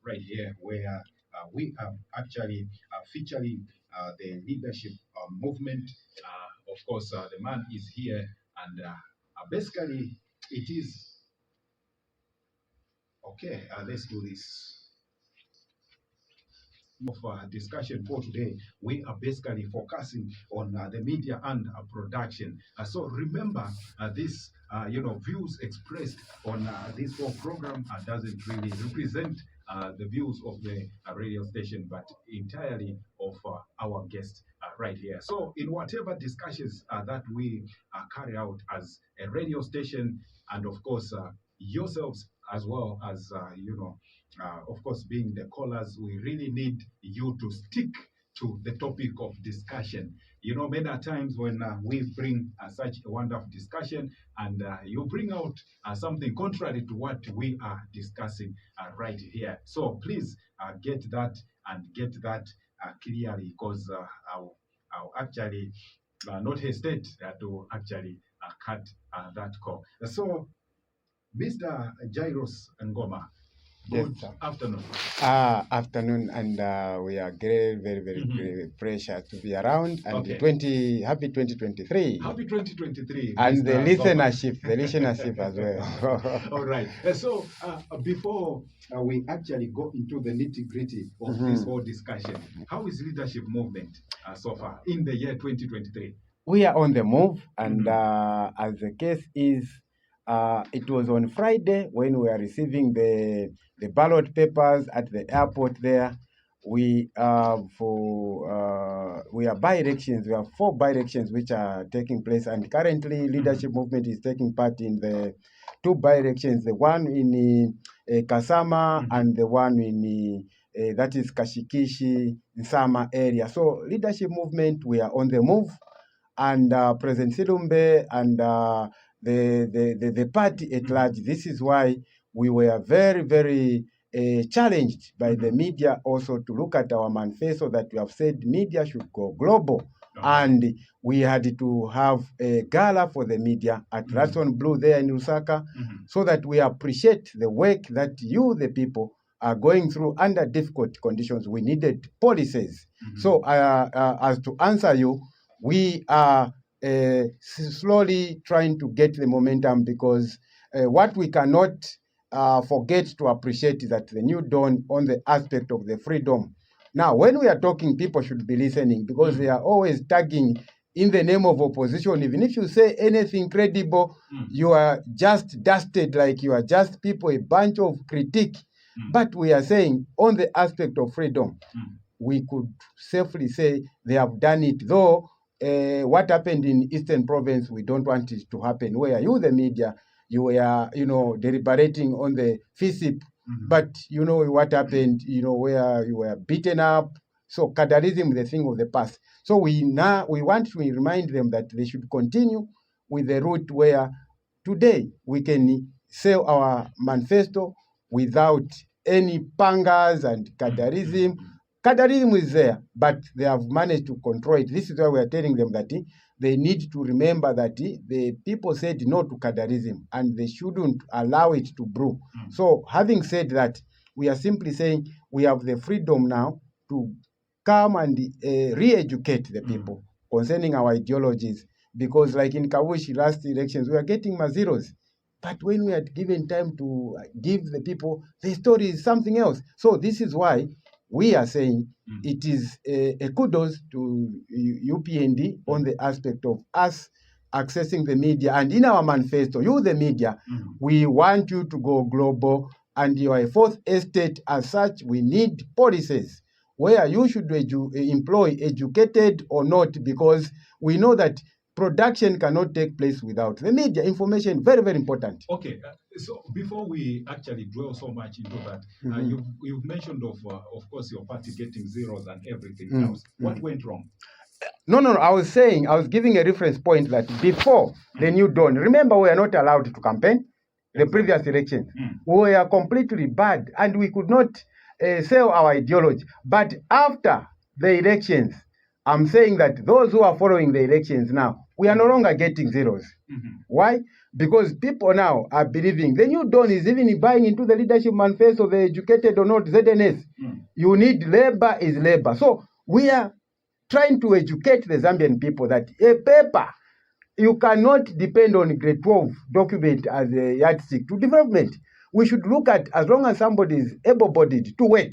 right here, where we are actually featuring the leadership movement. Of course, the man is here, and basically, it is okay. Let's do this. Of discussion for today, we are basically focusing on the media and production. So remember, this views expressed on this whole program doesn't really represent the views of the radio station, but entirely of our guest right here. So in whatever discussions that we carry out as a radio station, and of course yourselves as well as of course, being the callers, we really need you to stick to the topic of discussion. Many times when we bring such a wonderful discussion and you bring out something contrary to what we are discussing right here. So please get that and get that clearly, because I'll actually not hesitate to actually cut that call. So, Mr. Jairos Ngoma, Yes, good sir. afternoon. Afternoon, and we are very, very pleasure to be around. And Okay. happy 2023. Happy 2023. And the Mr. listenership as well. All right. So before we actually go into the nitty-gritty of this whole discussion, how is leadership movement so far in the year 2023? We are on the move, and as the case is, it was on Friday when we are receiving the ballot papers at the airport there. We are by-elections. We have 4 by-elections which are taking place, and currently leadership movement is taking part in the 2 by-elections, the one in Kasama and the one in that is Kashikishi, Nsama area. So leadership movement, we are on the move, and President Silumbe and the party at large. This is why we were very, very challenged by the media also to look at our manifesto that we have said media should go global. And we had to have a gala for the media at Radisson Blue there in Lusaka, so that we appreciate the work that you, the people, are going through under difficult conditions. We needed policies. So as to answer you, we are slowly trying to get the momentum, because what we cannot forget to appreciate is that the new dawn on the aspect of the freedom. Now, when we are talking, people should be listening, because they are always tagging in the name of opposition. Even if you say anything credible, you are just dusted, like you are just people, a bunch of critique. But we are saying on the aspect of freedom, we could safely say they have done it, though what happened in Eastern Province, we don't want it to happen, where you, the media, you were, deliberating on the FISIP, but you know what happened, where you were beaten up. So Kadarism is the thing of the past. So we want to remind them that they should continue with the route where today we can sell our manifesto without any pangas and Kadarism. Kadarism is there, but they have managed to control it. This is why we are telling them that they need to remember that the people said no to Kadarism, and they shouldn't allow it to brew. So having said that, we are simply saying we have the freedom now to come and re-educate the people concerning our ideologies, because like in Kawushi last elections, we are getting zeros. But when we had given time to give the people, the story is something else. So this is why we are saying it is a kudos to UPND on the aspect of us accessing the media. And in our manifesto, you, the media, we want you to go global, and you are a fourth estate. As such, we need policies where you should employ educated or not, because we know that production cannot take place without the media. Information, very, very important. Okay, so before we actually dwell so much into that, you've mentioned of course, your party getting zeros and everything else. What went wrong? No, I was giving a reference point that before the new dawn, remember, we are not allowed to campaign. The previous election, we were completely bad, and we could not sell our ideology. But after the elections, I'm saying that those who are following the elections now, we are no longer getting zeros. Why? because people now are believing the new dawn is even buying into the leadership manifesto, the educated or not, ZNS. You need labor is labor. So we are trying to educate the Zambian people that a paper, you cannot depend on grade 12 document as a yardstick to development. We should look at as long as somebody is able-bodied to work.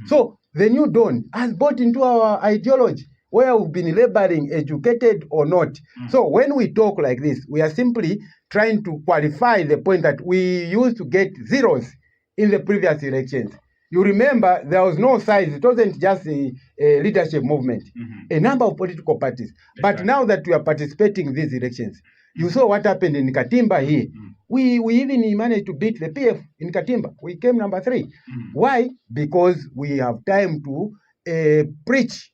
So the new dawn has bought into our ideology where we've been laboring, educated or not. So when we talk like this, we are simply trying to qualify the point that we used to get zeros in the previous elections. You remember there was no size. It wasn't just a leadership movement, a number of political parties. But now that we are participating in these elections, you saw what happened in Katimba here. We even managed to beat the PF in Katimba. We came number 3. Why? Because we have time to preach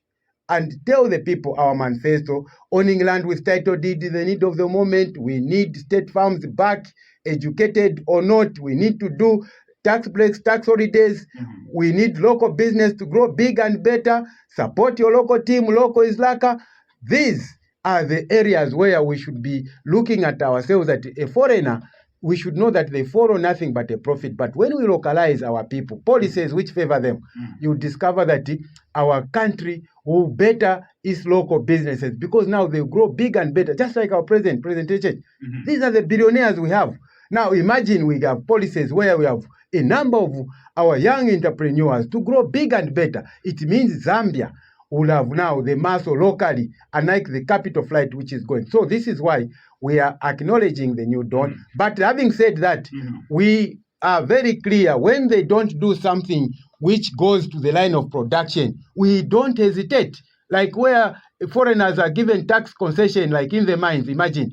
and tell the people our manifesto, owning land with title deed is the need of the moment. We need state farms back, educated or not. We need to do tax breaks, tax holidays. We need local business to grow big and better. Support your local team. Local is lacquer. These are the areas where we should be looking at ourselves that a foreigner, we should know that they follow nothing but a profit. But when we localize our people, policies which favor them, you discover that our country will better its local businesses because now they grow big and better, just like our presentation. These are the billionaires we have. Now imagine we have policies where we have a number of our young entrepreneurs to grow big and better. It means Zambia will have now the muscle locally, unlike the capital flight which is going. So this is why we are acknowledging the new dawn. But having said that, we are very clear when they don't do something which goes to the line of production, we don't hesitate. Like where foreigners are given tax concession, like in the mines, imagine.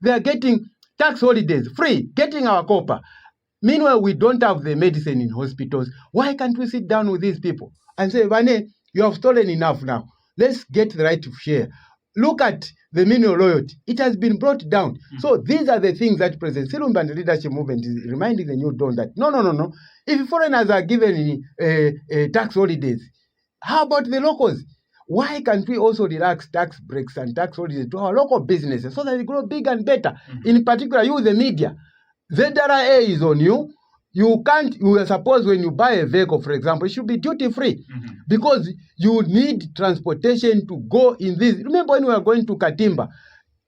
They are getting tax holidays, free, getting our copper. Meanwhile, we don't have the medicine in hospitals. Why can't we sit down with these people and say, Vane, you have stolen enough now. Let's get the right to share. Look at the mineral royalty. It has been brought down. So these are the things that President Silumba and the leadership movement is reminding the new dawn that no. If foreigners are given tax holidays, how about the locals? Why can't we also relax tax breaks and tax holidays to our local businesses so that they grow big and better? In particular, you, the media. ZRA is on you. You suppose when you buy a vehicle, for example, it should be duty-free because you need transportation to go in this. Remember when we were going to Katimba,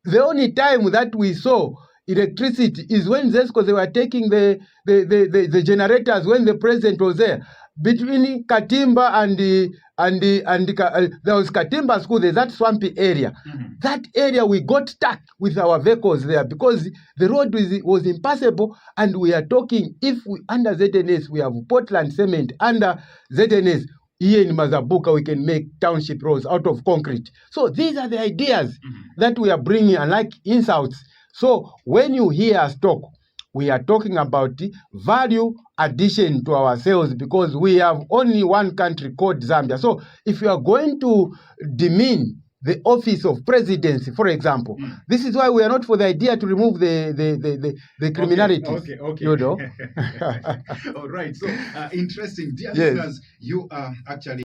the only time that we saw electricity is when Zesco, they were taking the generators when the president was there. Between Katimba and there was Katimba school, there's that swampy area. That area we got stuck with our vehicles there because the road was impassable, and we are talking if we under ZNS we have Portland cement, under ZNS here in Mazabuka we can make township roads out of concrete. So these are the ideas that we are bringing, unlike insults. So when you hear us talk, we are talking about value addition to ourselves because we have only one country called Zambia. So if you are going to demean the office of presidency, for example, this is why we are not for the idea to remove the criminality. Okay. You know? All right. So interesting. Dear Yes. listeners, you are actually